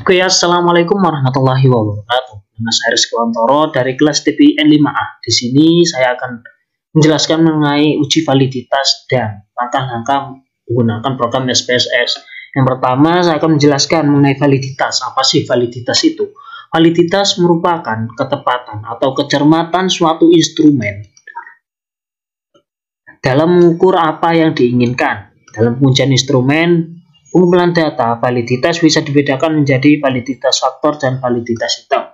Oke, assalamualaikum warahmatullahi wabarakatuh. Nama saya Rizky Wantoro dari kelas TPN 5A. Di sini saya akan menjelaskan mengenai uji validitas dan langkah-langkah menggunakan program SPSS. Yang pertama, saya akan menjelaskan mengenai validitas. Apa sih validitas itu? Validitas merupakan ketepatan atau kecermatan suatu instrumen dalam mengukur apa yang diinginkan. Dalam pengujian instrumen pengumpulan data, validitas bisa dibedakan menjadi validitas faktor dan validitas hitam.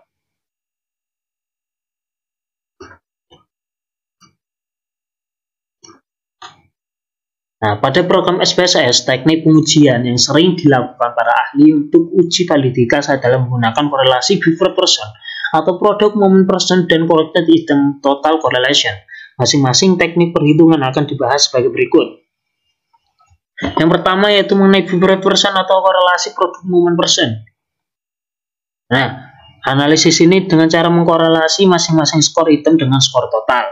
Nah, pada program SPSS, teknik pengujian yang sering dilakukan para ahli untuk uji validitas adalah menggunakan korelasi Beaver person atau product moment person dan corrected item total correlation. Masing-masing teknik perhitungan akan dibahas sebagai berikut. Yang pertama yaitu mengenai Beaver person atau korelasi product moment person. Nah, analisis ini dengan cara mengkorelasi masing-masing skor item dengan skor total.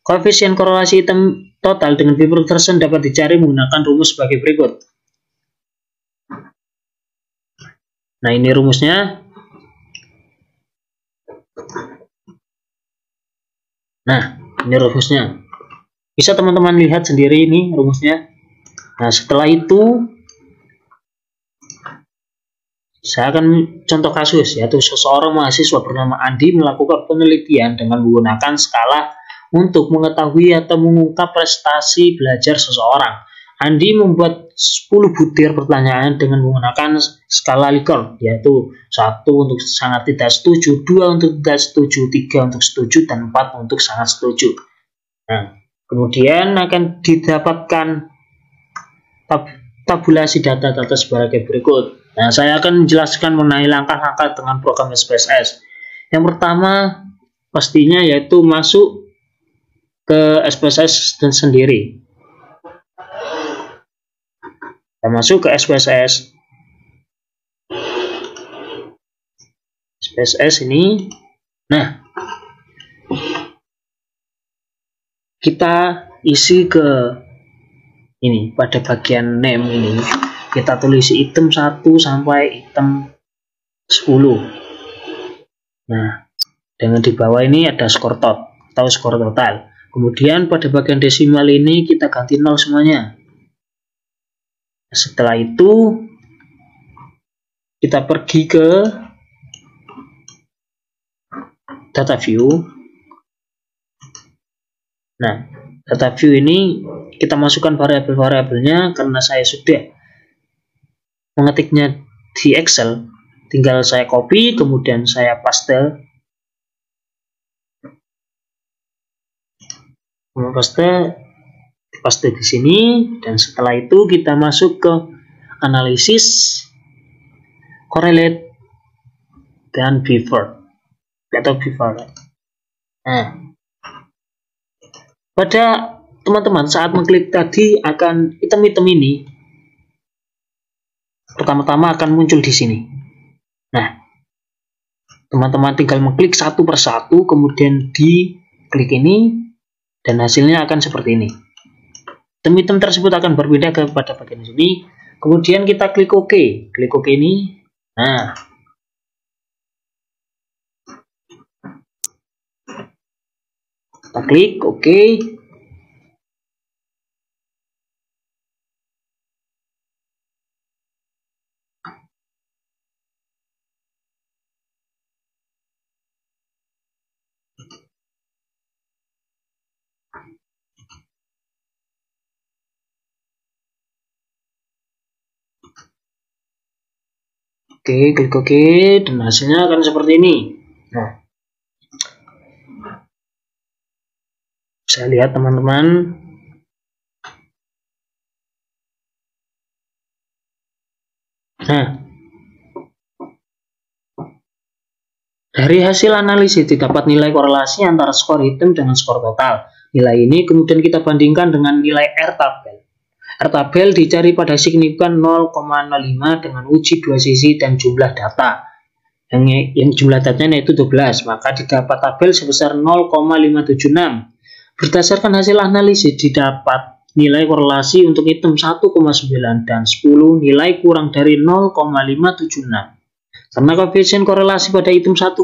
Koefisien korelasi item total dengan Beaver person dapat dicari menggunakan rumus sebagai berikut. Nah, ini rumusnya. Nah, ini rumusnya. Bisa teman-teman lihat sendiri ini rumusnya. Nah, setelah itu saya akan contoh kasus, yaitu seseorang mahasiswa bernama Andi melakukan penelitian dengan menggunakan skala untuk mengetahui atau mengungkap prestasi belajar seseorang. Andi membuat 10 butir pertanyaan dengan menggunakan skala Likert, yaitu 1 untuk sangat tidak setuju, 2 untuk tidak setuju, 3 untuk setuju, dan 4 untuk sangat setuju. Nah, kemudian akan didapatkan tabulasi data-data sebagai berikut. Nah, saya akan menjelaskan mengenai langkah-langkah dengan program SPSS. Yang pertama, pastinya yaitu masuk ke SPSS dan sendiri. Kita masuk ke SPSS. SPSS ini. Nah, kita isi ke ini pada bagian name ini kita tulis item 1 sampai item 10. Nah, dengan di bawah ini ada skor tot atau skor total. Kemudian pada bagian desimal ini kita ganti 0 semuanya. Setelah itu kita pergi ke data view. Nah, data view ini kita masukkan variabel-variabelnya. Karena saya sudah mengetiknya di Excel, tinggal saya copy kemudian saya paste di sini, dan setelah itu kita masuk ke analisis correlate dan Beaver atau Beaver. Nah, pada teman-teman saat mengklik tadi akan item-item ini pertama-tama akan muncul di sini. Nah, teman-teman tinggal mengklik satu persatu, kemudian diklik ini, dan hasilnya akan seperti ini. Item-item tersebut akan berbeda kepada bagian sini. Kemudian kita klik OK. Klik OK ini. Nah, kita klik OK. Oke, klik OK, dan hasilnya akan seperti ini. Nah, saya lihat teman-teman. Nah, dari hasil analisis didapat nilai korelasi antara skor item dengan skor total. Nilai ini kemudian kita bandingkan dengan nilai R-tabel. R-tabel dicari pada signifikan 0,05 dengan uji dua sisi dan jumlah data. Yang jumlah datanya yaitu 12, maka didapat tabel sebesar 0,576. Berdasarkan hasil analisis didapat nilai korelasi untuk item 1,9 dan 10 nilai kurang dari 0,576. Karena koefisien korelasi pada item 1,9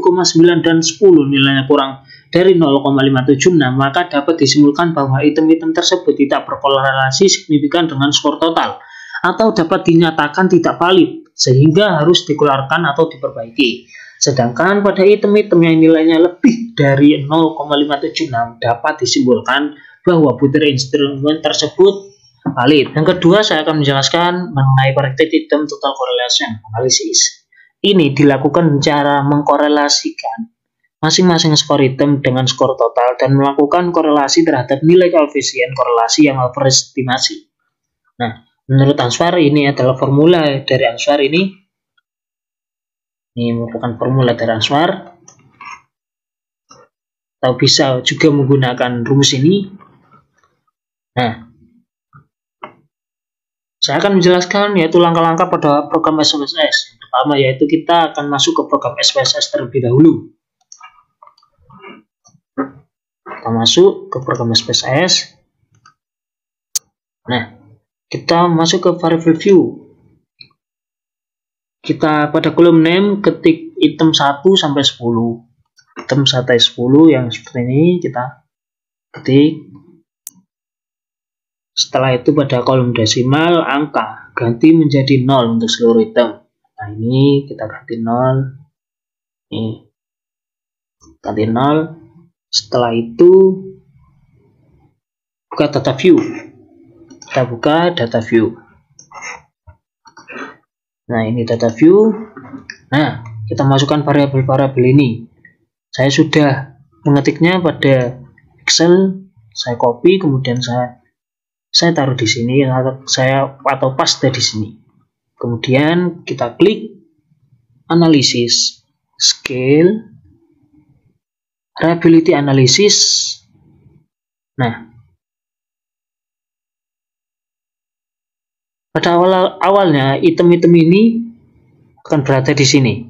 dan 10 nilainya kurang dari 0,576, maka dapat disimpulkan bahwa item-item tersebut tidak berkorelasi signifikan dengan skor total, atau dapat dinyatakan tidak valid, sehingga harus dikeluarkan atau diperbaiki. Sedangkan pada item-item yang nilainya lebih dari 0,576 dapat disimpulkan bahwa butir instrumen tersebut valid. Yang kedua, saya akan menjelaskan mengenai corrected item total correlation analysis. Ini dilakukan cara mengkorelasikan masing-masing skor item dengan skor total dan melakukan korelasi terhadap nilai koefisien korelasi yang overestimasi. Nah, menurut Answer ini adalah formula dari Answer ini. Ini merupakan formula dari Answer. Atau bisa juga menggunakan rumus ini. Nah, saya akan menjelaskan yaitu langkah-langkah pada program SPSS. Yang pertama yaitu kita akan masuk ke program SPSS terlebih dahulu. Kita masuk ke program SPSS. Nah, kita masuk ke variable view. Kita pada kolom name ketik item 1 sampai 10. Item 1 sampai 10 yang seperti ini kita ketik. Setelah itu pada kolom desimal angka ganti menjadi 0 untuk seluruh item. Nah, ini kita ganti 0. Nih. Ganti 0. Setelah itu buka data view. Kita buka data view. Nah, ini data view. Nah, kita masukkan variabel-variabel ini. Saya sudah mengetiknya pada Excel, saya copy, kemudian saya taruh di sini atau paste di sini. Kemudian kita klik analisis, scale, reliability analysis. Nah, pada awalnya item-item ini akan berada di sini.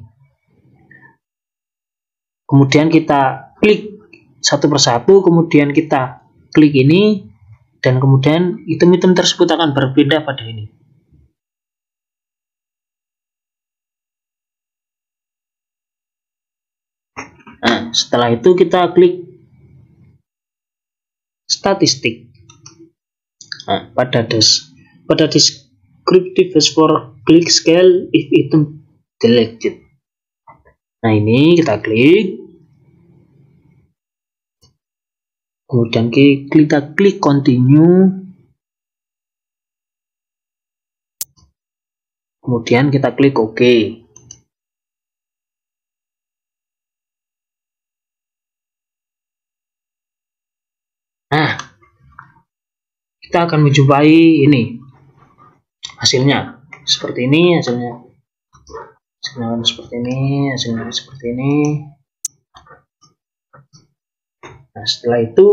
Kemudian kita klik satu persatu, kemudian kita klik ini, dan kemudian item-item tersebut akan berpindah pada ini. Nah, setelah itu kita klik statistik. Nah, pada descriptive for click scale if item deleted. Nah, ini kita klik. Kemudian kita klik continue. Kemudian kita klik OK. Nah, kita akan menjumpai ini hasilnya seperti ini, hasilnya seperti ini, hasilnya seperti ini. Nah, setelah itu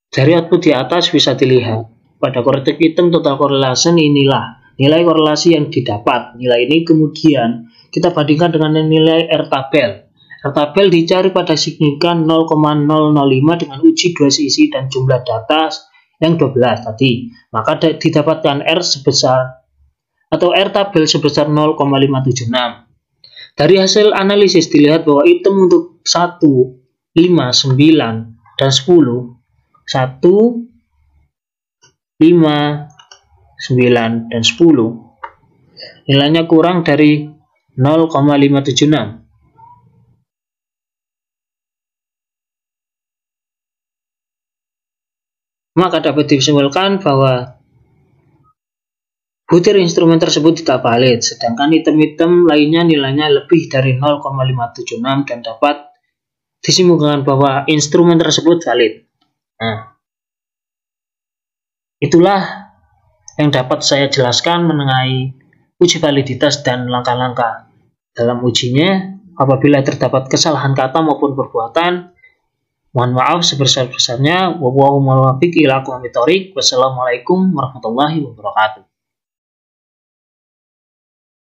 dari output di atas bisa dilihat pada corrected item total correlation inilah nilai korelasi yang didapat. Nilai ini kemudian kita bandingkan dengan nilai R-tabel. R-tabel dicari pada signifikan 0,005 dengan uji 2 sisi dan jumlah data yang 12 tadi. Maka didapatkan R sebesar atau R-tabel sebesar 0,576. Dari hasil analisis dilihat bahwa item untuk 1, 5, 9, dan 10 1, 5, 9, dan 10 nilainya kurang dari 0,576. Maka dapat disimpulkan bahwa butir instrumen tersebut tidak valid, sedangkan item-item lainnya nilainya lebih dari 0,576 dan dapat disimpulkan bahwa instrumen tersebut valid. Nah, itulah yang dapat saya jelaskan mengenai uji validitas dan langkah-langkah dalam ujinya. Apabila terdapat kesalahan kata maupun perbuatan, mohon maaf sebesar-besarnya. Wassalamualaikum warahmatullahi wabarakatuh.